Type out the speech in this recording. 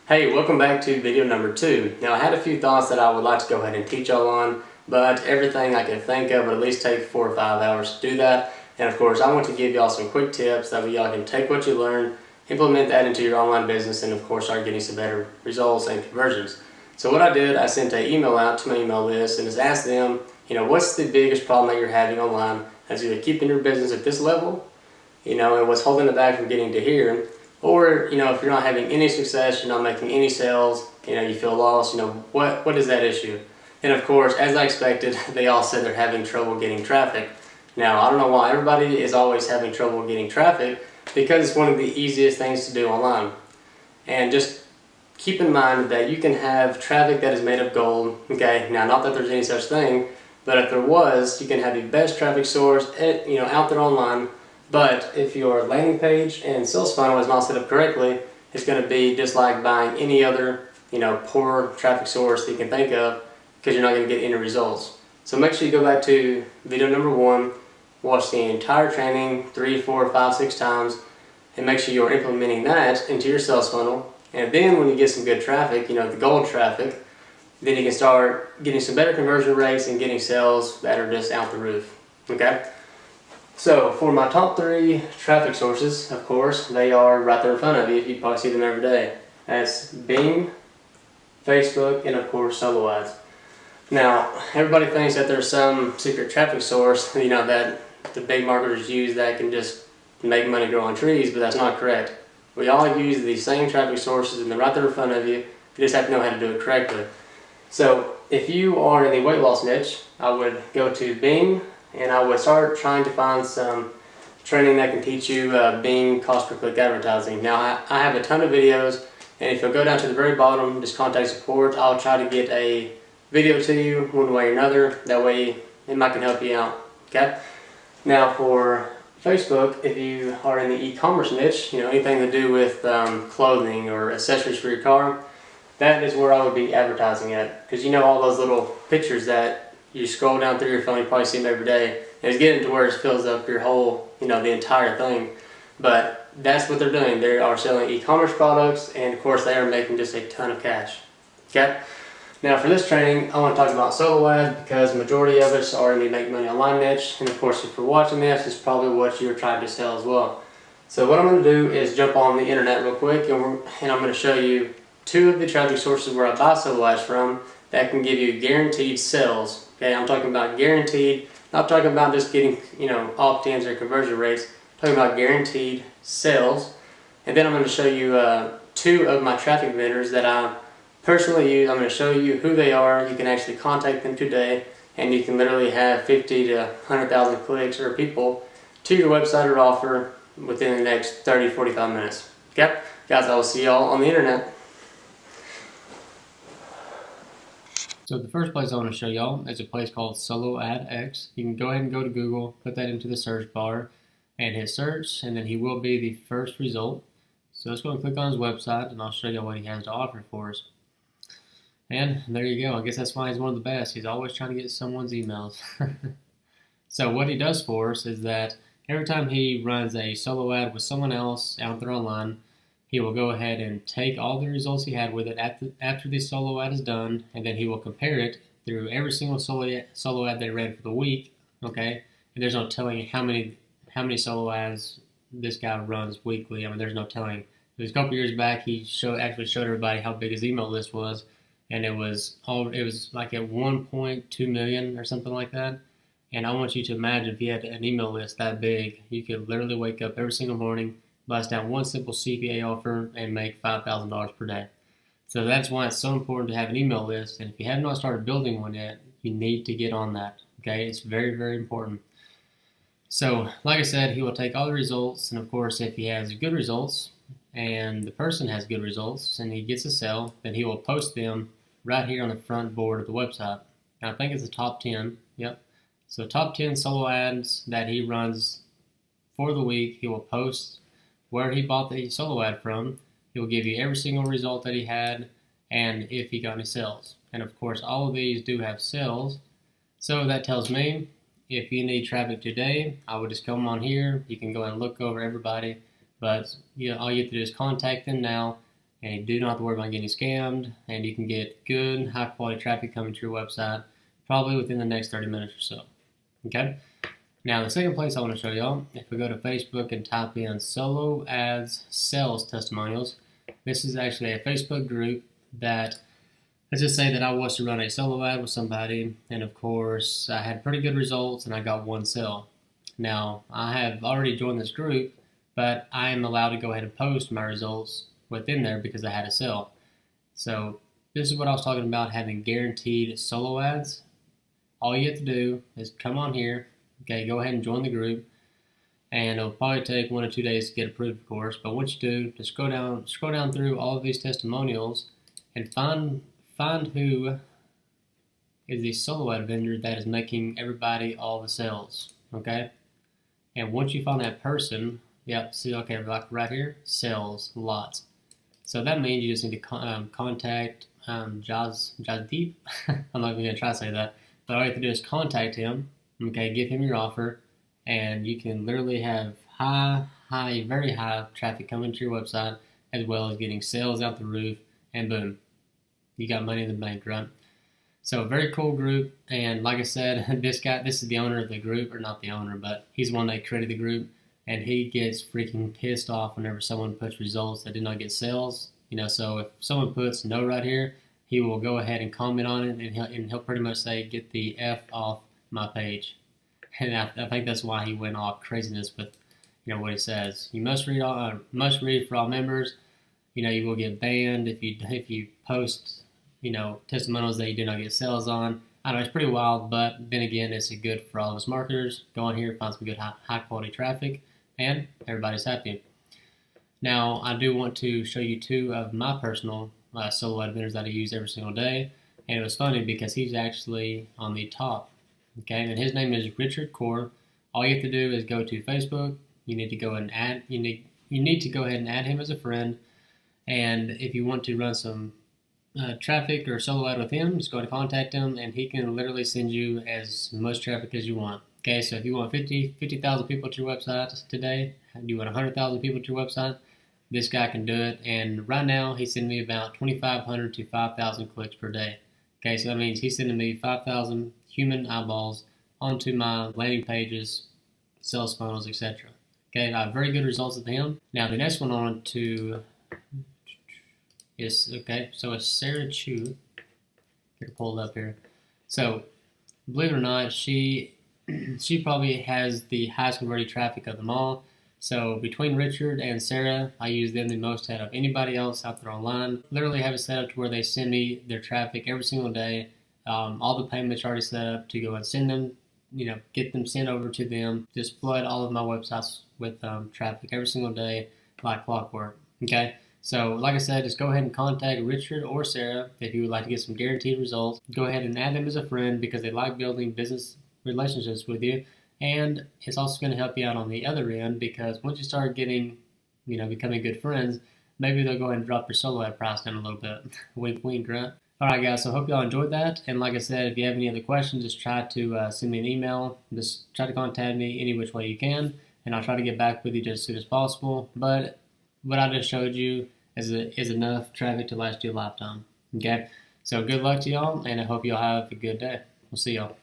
Hey, welcome back to video number 2. Now I had a few thoughts that I would like to go ahead and teach y'all on, but everything I could think of would at least take 4 or 5 hours to do that. And of course I want to give y'all some quick tips that way y'all can take what you learn, implement that into your online business, and of course start getting some better results and conversions. So what I did, I sent an email out to my email list and just asked them, what's the biggest problem that you're having online that's either keeping your business at this level, and what's holding it back from getting to here. Or, if you're not having any success, you're not making any sales, you feel lost, what is that issue? And of course, as I expected, they all said they're having trouble getting traffic. Now, I don't know why everybody is always having trouble getting traffic, because it's one of the easiest things to do online. And just keep in mind that you can have traffic that is made of gold, okay? Now, not that there's any such thing, but if there was, you can have the best traffic source, out there online. But if your landing page and sales funnel is not set up correctly, it's going to be just like buying any other, poor traffic source that you can think of, because you're not going to get any results. So make sure you go back to video number 1, watch the entire training 3, 4, 5, 6 times, and make sure you're implementing that into your sales funnel. And then when you get some good traffic, the gold traffic, then you can start getting some better conversion rates and getting sales that are just out the roof. Okay? So for my top 3 traffic sources, of course, they are right there in front of you. You probably see them every day. That's Bing, Facebook, and of course solo ads. Now, everybody thinks that there's some secret traffic source, that the big marketers use that can just make money grow on trees, but that's not correct. We all use the same traffic sources and they're right there in front of you. You just have to know how to do it correctly. So if you are in the weight loss niche, I would go to Bing, and I would start trying to find some training that can teach you Bing cost per click advertising. Now I have a ton of videos, and if you'll go down to the very bottom, just contact support, I'll try to get a video to you one way or another. That way it might can help you out. Okay. Now for Facebook, if you are in the e-commerce niche, anything to do with clothing or accessories for your car, that is where I would be advertising at, because all those little pictures that you scroll down through your phone, you probably see them every day, and it's getting to where it fills up your whole, the entire thing. But that's what they're doing. They are selling e-commerce products, and of course they are making just a ton of cash. Okay. Now for this training, I want to talk about solo ads, because the majority of us are in the make money online niche, and of course if you're watching this, it's probably what you're trying to sell as well. So what I'm going to do is jump on the internet real quick, and I'm going to show you 2 of the traffic sources where I buy solo ads from that can give you guaranteed sales. Okay, I'm talking about guaranteed, not talking about just getting, opt-ins or conversion rates. I'm talking about guaranteed sales. And then I'm going to show you 2 of my traffic vendors that I personally use. I'm going to show you who they are. You can actually contact them today, and you can literally have 50 to 100,000 clicks or people to your website or offer within the next 30 to 45 minutes. Okay? Guys, I will see y'all on the internet. So the first place I want to show y'all is a place called Solo Ad X. You can go ahead and go to Google, put that into the search bar, and hit search, and then he will be the first result. So let's go and click on his website, and I'll show you what he has to offer for us. And there you go. I guess that's why he's one of the best. He's always trying to get someone's emails. So what he does for us is that every time he runs a solo ad with someone else out there online, he will go ahead and take all the results he had with it after the solo ad is done, and then he will compare it through every single solo ad they ran for the week. Okay, and there's no telling how many solo ads this guy runs weekly. There's no telling. It was a couple years back. He actually showed everybody how big his email list was, and it was like at 1.2 million or something like that. And I want you to imagine if you had an email list that big, you could literally wake up every single morning, blast out one simple CPA offer, and make $5,000 per day. So that's why it's so important to have an email list. And if you have not started building one yet, you need to get on that. Okay, it's very, very important. So like I said, he will take all the results, and of course if he has good results and the person has good results and he gets a sale, then he will post them right here on the front board of the website. And I think it's the top 10. Yep. So top 10 solo ads that he runs for the week, he will post where he bought the solo ad from. He will give you every single result that he had and if he got any sales. And of course all of these do have sales. So that tells me if you need traffic today, I would just come on here. You can go and look over everybody, but all you have to do is contact them now and you do not have to worry about getting scammed, and you can get good, high quality traffic coming to your website probably within the next 30 minutes or so. Okay? Now, the second place I want to show y'all, if we go to Facebook and type in solo ads sales testimonials, this is actually a Facebook group that, let's just say that I was to run a solo ad with somebody, and of course, I had pretty good results and I got one sale. Now, I have already joined this group, but I am allowed to go ahead and post my results within there because I had a sale. So, this is what I was talking about, having guaranteed solo ads. All you have to do is come on here, okay, go ahead and join the group, and it'll probably take 1 or 2 days to get approved, of course. But what you do, just scroll down through all of these testimonials, and find who is the solo ad vendor that is making everybody all the sales, okay? And once you find that person, yep, see, okay, like right here, sales, lots. So that means you just need to contact Jasdeep. I'm not even going to try to say that. But all you have to do is contact him, okay, give him your offer, and you can literally have very high traffic coming to your website, as well as getting sales out the roof, and boom, you got money in the bank, right? So very cool group, and like I said, this is the owner of the group, or not the owner, but he's the one that created the group, and he gets freaking pissed off whenever someone puts results that did not get sales. So if someone puts no right here, he will go ahead and comment on it, and he'll pretty much say, "Get the F off my page." And I think that's why he went off craziness with, what he says. You must read for all members. You will get banned if you post, testimonials that you do not get sales on. I know it's pretty wild, but then again, it's good for all of us marketers. Go on here, find some good high quality traffic, and everybody's happy. Now, I do want to show you 2 of my personal solo ad vendors that I use every single day, and it was funny because he's actually on the top. Okay, and his name is Richard Core. All you have to do is go to Facebook. You need to go and add. You need to go ahead and add him as a friend. And if you want to run some traffic or solo ad with him, just go to contact him, and he can literally send you as much traffic as you want. Okay, so if you want 50,000 people to your website today, you want 100,000 people to your website, this guy can do it. And right now, he's sending me about 2,500 to 5,000 clicks per day. Okay, so that means he's sending me 5,000 human eyeballs onto my landing pages, sales funnels, etc. Okay, I have very good results with him. Now, the next one on to is, so it's Sarah Chu. Get her pulled up here. So, believe it or not, she probably has the highest converting traffic of them all. So between Richard and Sarah, I use them the most out of anybody else out there online. Literally have it set up to where they send me their traffic every single day. All the payments are already set up to go and send them, get them sent over to them. Just flood all of my websites with traffic every single day like clockwork. Okay, so like I said, just go ahead and contact Richard or Sarah if you would like to get some guaranteed results. Go ahead and add them as a friend because they like building business relationships with you. And it's also going to help you out on the other end because once you start getting, becoming good friends, maybe they'll go ahead and drop your solo ad price down a little bit. Wink, wink, right? All right, guys, so I hope y'all enjoyed that. And like I said, if you have any other questions, just try to send me an email. Just try to contact me any which way you can, and I'll try to get back with you just as soon as possible. But what I just showed you is enough traffic to last you a lifetime. Okay? So good luck to y'all, and I hope y'all have a good day. We'll see y'all.